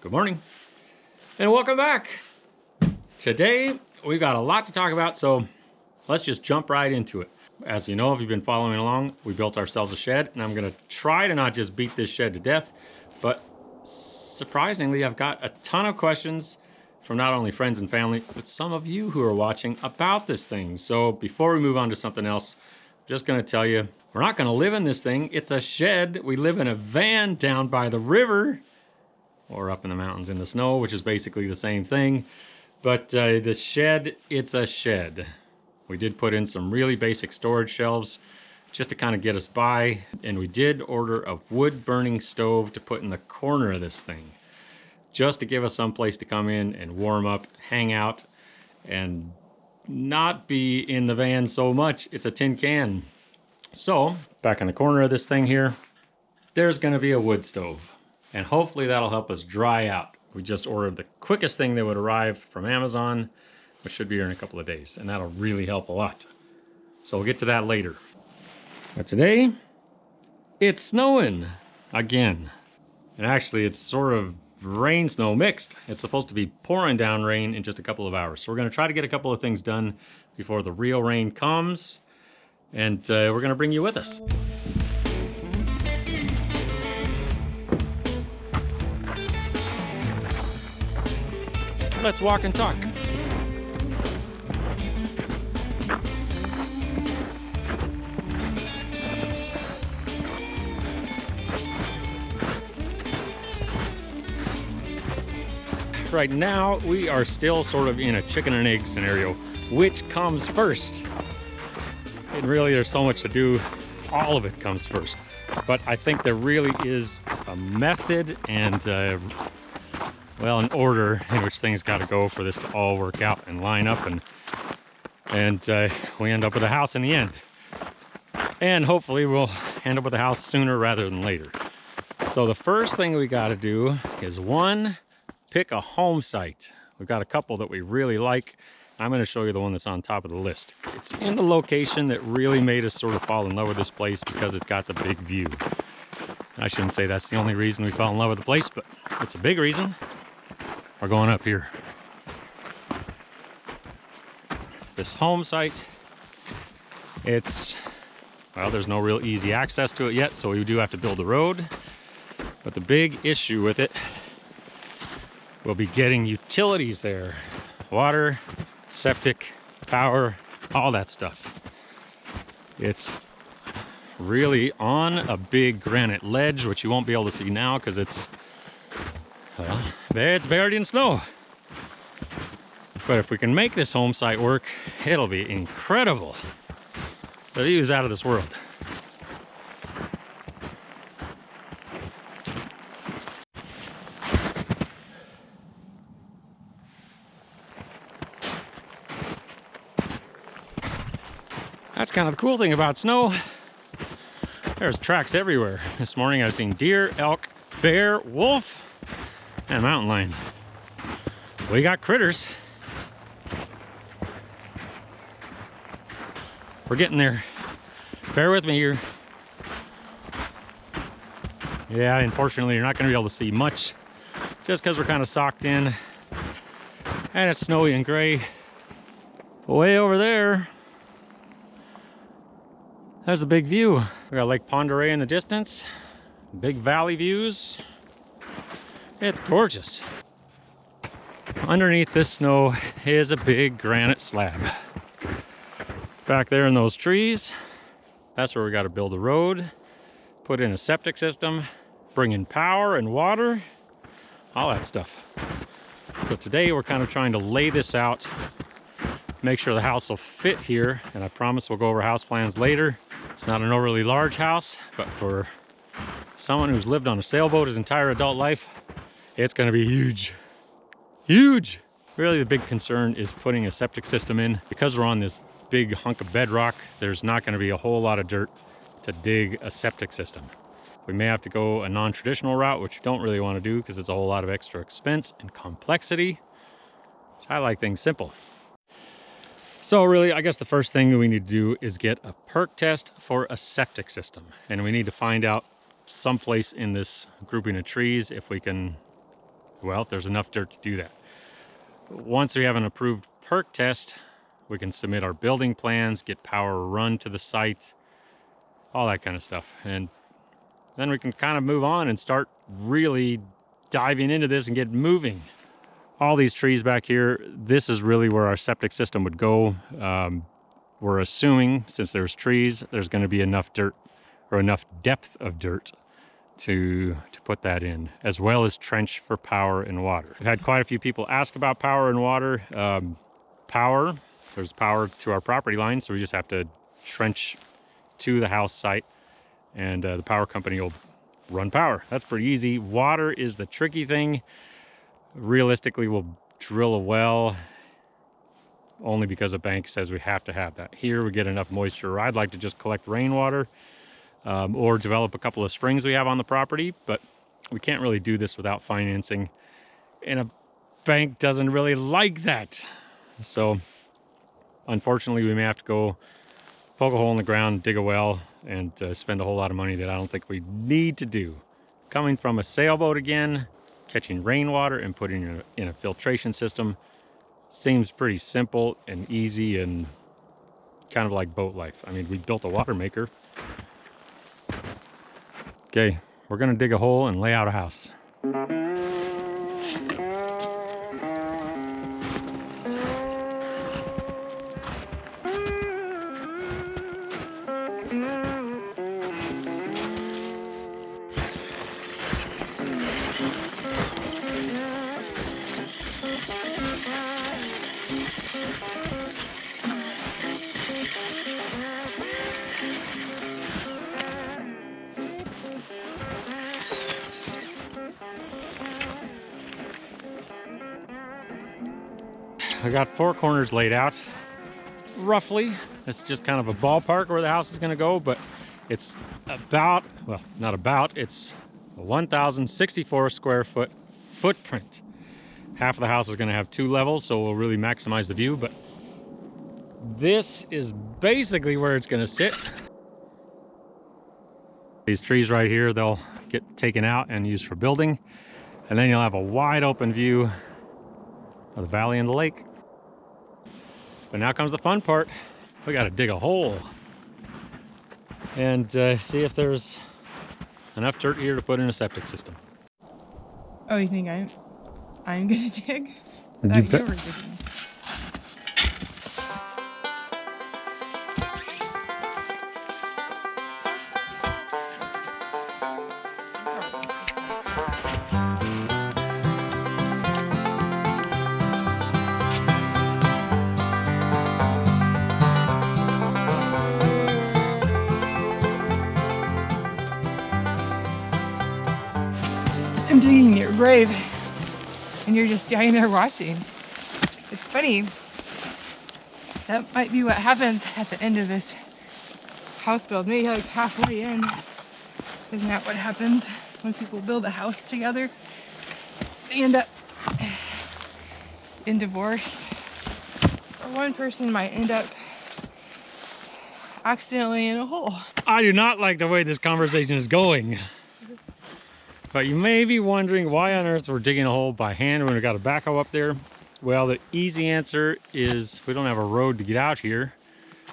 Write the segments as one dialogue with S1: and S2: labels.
S1: Good morning and welcome back. Today we've got a lot to talk about, so let's just jump right into it. As you know, if you've been following along, we built ourselves a shed, and I'm gonna try to not just beat this shed to death, but surprisingly I've got a ton of questions from not only friends and family, but some of you who are watching about this thing. So before we move on to something else, I'm just gonna tell you, we're not gonna live in this thing. It's a shed. We live in a van down by the river, or up in the mountains in the snow, which is basically the same thing. But the shed, it's a shed. We did put in some really basic storage shelves just to kind of get us by. And we did order a wood burning stove to put in the corner of this thing, just to give us some place to come in and warm up, hang out, and not be in the van so much. It's a tin can. So back in the corner of this thing here, there's gonna be a wood stove. And hopefully that'll help us dry out. We just ordered the quickest thing that would arrive from Amazon, which should be here in a couple of days, and that'll really help a lot. So we'll get to that later. But today, it's snowing again. And actually it's sort of rain snow mixed. It's supposed to be pouring down rain in just a couple of hours. So we're gonna try to get a couple of things done before the real rain comes, and we're gonna bring you with us. Let's walk and talk. Right now, we are still sort of in a chicken and egg scenario. Which comes first? And really, there's so much to do. All of it comes first. But I think there really is a method and well, an order in which things got to go for this to all work out and line up, and we end up with a house in the end. And hopefully we'll end up with a house sooner rather than later. So the first thing we got to do is, one, pick a home site. We've got a couple that we really like. I'm going to show you the one that's on top of the list. It's in the location that really made us sort of fall in love with this place because it's got the big view. I shouldn't say that's the only reason we fell in love with the place, but it's a big reason. We're going up here. This home site, well, there's no real easy access to it yet, so we do have to build a road. But the big issue with it will be getting utilities there. Water, septic, power, all that stuff. It's really on a big granite ledge, which you won't be able to see now because it's buried in snow. But if we can make this home site work, it'll be incredible. The view is out of this world. That's kind of the cool thing about snow. There's tracks everywhere. This morning I've seen deer, elk, bear, wolf, and mountain lion. We got critters. We're getting there. Bear with me here. Yeah, unfortunately you're not going to be able to see much just because we're kind of socked in and it's snowy and gray. Way over there, there's a big view. We got Lake Pend Oreille in the distance. Big valley views. It's gorgeous. Underneath this snow is a big granite slab. Back there in those trees, that's where we got to build a road, put in a septic system, bring in power and water, all that stuff. So today we're kind of trying to lay this out, make sure the house will fit here, and I promise we'll go over house plans later. It's not an overly large house, but for someone who's lived on a sailboat his entire adult life, it's going to be huge. Huge! Really the big concern is putting a septic system in. Because we're on this big hunk of bedrock, there's not going to be a whole lot of dirt to dig a septic system. We may have to go a non-traditional route, which we don't really want to do because it's a whole lot of extra expense and complexity. So I like things simple. So really, I guess the first thing we need to do is get a perk test for a septic system. And we need to find out someplace in this grouping of trees if we can Well, there's enough dirt to do that. Once we have an approved perk test, we can submit our building plans, get power run to the site, all that kind of stuff. And then we can kind of move on and start really diving into this and get moving. All these trees back here, this is really where our septic system would go. We're assuming, since there's trees, there's going to be enough dirt or enough depth of dirt to put that in, as well as trench for power and water. We've had quite a few people ask about power and water. There's power to our property line, so we just have to trench to the house site, and the power company will run power. That's pretty easy. Water is the tricky thing. Realistically, we'll drill a well only because a bank says we have to have that. Here we get enough moisture. I'd like to just collect rainwater or develop a couple of springs we have on the property, but we can't really do this without financing, and a bank doesn't really like that. So unfortunately, we may have to go poke a hole in the ground, dig a well, and spend a whole lot of money that I don't think we need to do. Coming from a sailboat again, catching rainwater and putting it in a filtration system seems pretty simple and easy and kind of like boat life. I mean, we built a water maker. Okay, we're gonna dig a hole and lay out a house. I got 4 corners laid out, roughly. It's just kind of a ballpark where the house is gonna go, but it's about, well, not about, it's a 1,064 square foot footprint. Half of the house is gonna have 2 levels, so we'll really maximize the view, but this is basically where it's gonna sit. These trees right here, they'll get taken out and used for building, and then you'll have a wide open view of the valley and the lake. But now comes the fun part. We gotta dig a hole and see if there's enough dirt here to put in a septic system.
S2: Oh, you think I'm gonna dig?
S1: You
S2: I thought
S1: bet.
S2: you were digging. I'm digging your grave, and you're just standing there watching. It's funny. That might be what happens at the end of this house build. Maybe like halfway in. Isn't that what happens when people build a house together? They end up in divorce. Or one person might end up accidentally in a hole.
S1: I do not like the way this conversation is going. But you may be wondering why on earth we're digging a hole by hand when we got a backhoe up there. Well, the easy answer is we don't have a road to get out here,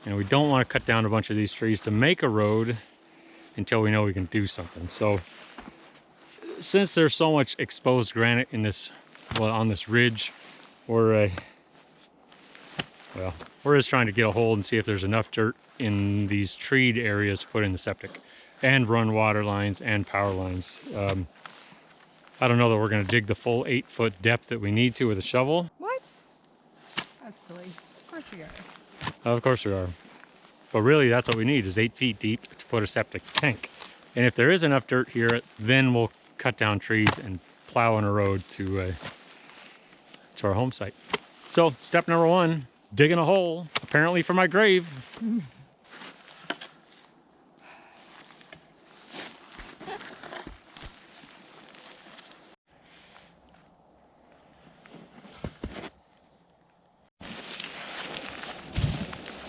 S1: and we don't want to cut down a bunch of these trees to make a road until we know we can do something. So since there's so much exposed granite in this, well, on this ridge, we're just trying to get a hole and see if there's enough dirt in these treed areas to put in the septic and run water lines and power lines. I don't know that we're going to dig the full 8-foot depth that we need to with a shovel.
S2: What? That's silly. Of course you are.
S1: Of course we are. But really, that's what we need, is 8 feet deep to put a septic tank. And if there is enough dirt here, then we'll cut down trees and plow in a road to our home site. So step number 1, digging a hole, apparently for my grave.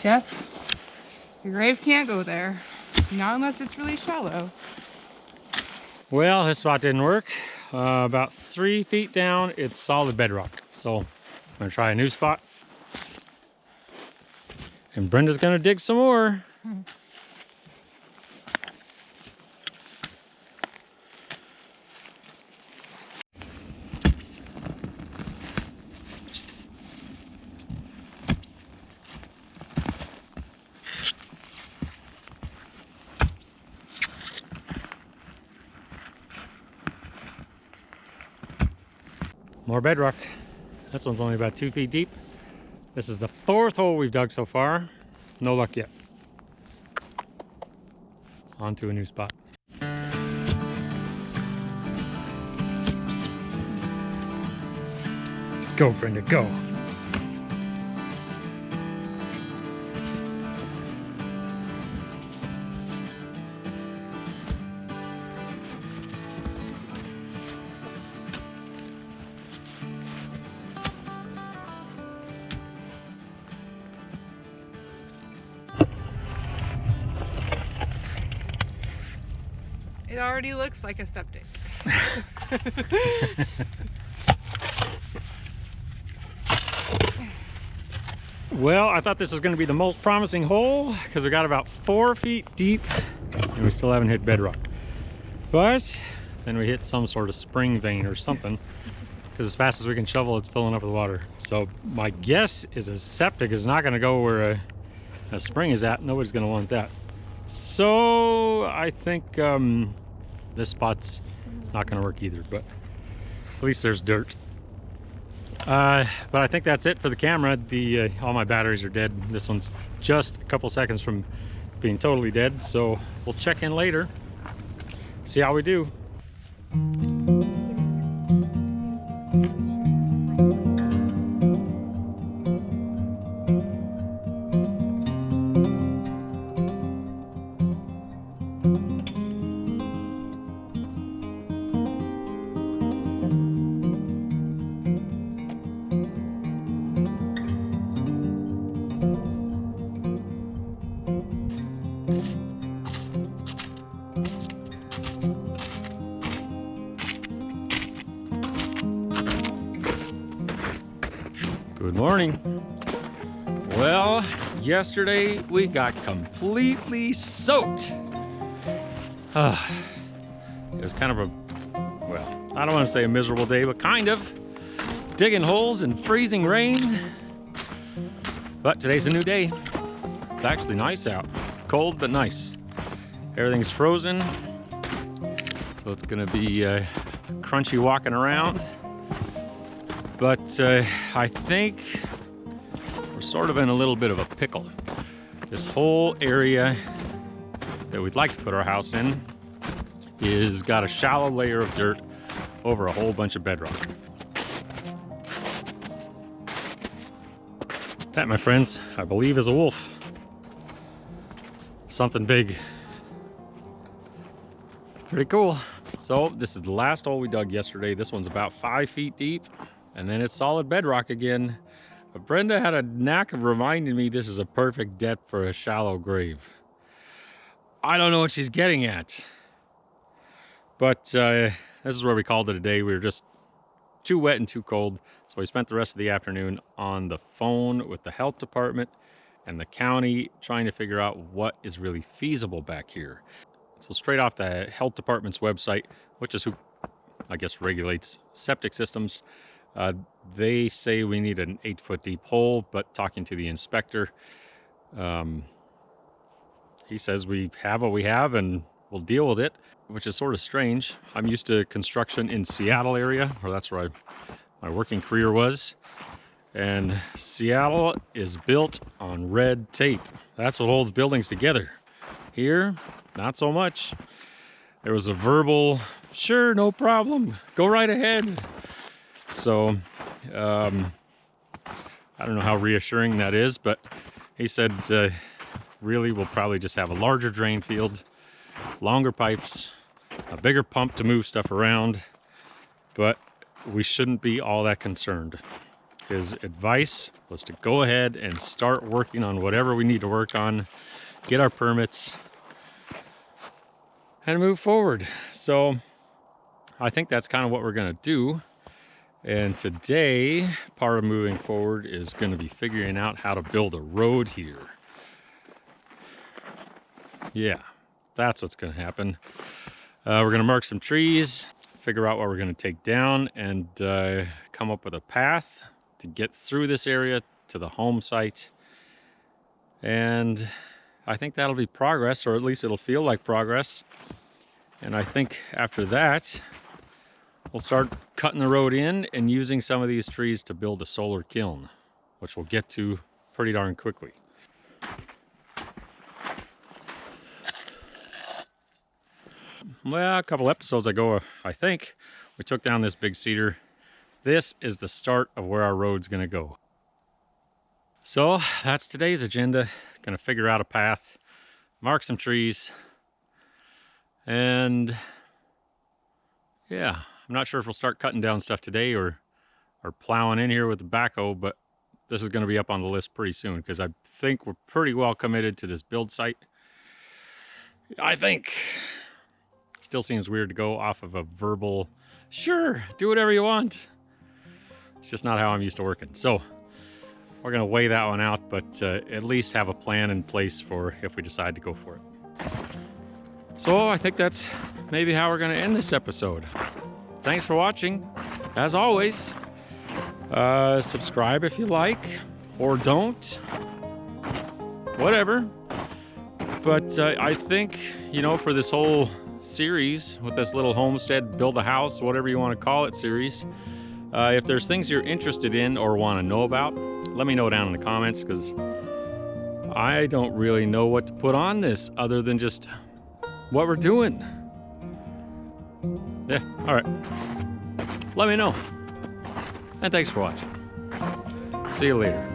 S2: Jeff, your grave can't go there. Not unless it's really shallow.
S1: Well, this spot didn't work. About 3 feet down, it's solid bedrock. So I'm gonna try a new spot. And Brenda's gonna dig some more. More bedrock. This one's only about 2 feet deep. This is the 4th hole we've dug so far. No luck yet. On to a new spot. Go, Brenda, go.
S2: It already looks like a septic.
S1: Well, I thought this was going to be the most promising hole because we got about 4 feet deep and we still haven't hit bedrock. But then we hit some sort of spring vein or something because as fast as we can shovel, it's filling up with water. So my guess is a septic is not going to go where a spring is at. Nobody's going to want that. So I think this spot's not going to work either, but at least there's dirt. But I think that's it for the camera. All my batteries are dead. This one's just a couple seconds from being totally dead, so we'll check in later, see how we do. Good morning. Well, yesterday we got completely soaked. It was kind of a, well, I don't want to say a miserable day, but kind of. Digging holes in freezing rain. But today's a new day. It's actually nice out. Cold, but nice. Everything's frozen. So it's gonna be crunchy walking around. But I think we're sort of in a little bit of a pickle. This whole area that we'd like to put our house in is got a shallow layer of dirt over a whole bunch of bedrock. That, my friends, I believe is a wolf. Something big. Pretty cool. So this is the last hole we dug yesterday. This one's about 5 feet deep. And then it's solid bedrock again. But Brenda had a knack of reminding me this is a perfect depth for a shallow grave. I don't know what she's getting at. But this is where we called it a day. We were just too wet and too cold. So we spent the rest of the afternoon on the phone with the health department and the county trying to figure out what is really feasible back here. So straight off the health department's website, which is who I guess regulates septic systems, they say we need an 8-foot deep hole, but talking to the inspector, he says we have what we have and we'll deal with it, which is sort of strange. I'm used to construction in Seattle area, or that's where my working career was. And Seattle is built on red tape. That's what holds buildings together. Here, not so much. There was a verbal, sure, no problem, go right ahead. So, I don't know how reassuring that is, but he said, really, we'll probably just have a larger drain field, longer pipes, a bigger pump to move stuff around, but we shouldn't be all that concerned. His advice was to go ahead and start working on whatever we need to work on, get our permits, and move forward. So I think that's kind of what we're gonna do. And today, part of moving forward is gonna be figuring out how to build a road here. Yeah, that's what's gonna happen. We're gonna mark some trees, figure out what we're gonna take down, and come up with a path to get through this area to the home site. And I think that'll be progress, or at least it'll feel like progress. And I think after that, we'll start cutting the road in and using some of these trees to build a solar kiln, which we'll get to pretty darn quickly. Well, a couple episodes ago, I think, we took down this big cedar. This is the start of where our road's gonna go. So that's today's agenda. Gonna figure out a path, mark some trees, and yeah, I'm not sure if we'll start cutting down stuff today or plowing in here with the backhoe, but this is gonna be up on the list pretty soon because I think we're pretty well committed to this build site. I think. Still seems weird to go off of a verbal, sure, do whatever you want. It's just not how I'm used to working. So we're gonna weigh that one out, but at least have a plan in place for if we decide to go for it. So I think that's maybe how we're gonna end this episode. Thanks for watching. As always, subscribe if you like, or don't, whatever. But I think, you know, for this whole series with this little homestead, build a house, whatever you want to call it series, if there's things you're interested in or want to know about, let me know down in the comments, because I don't really know what to put on this other than just what we're doing. Yeah, all right. Let me know. And thanks for watching. See you later.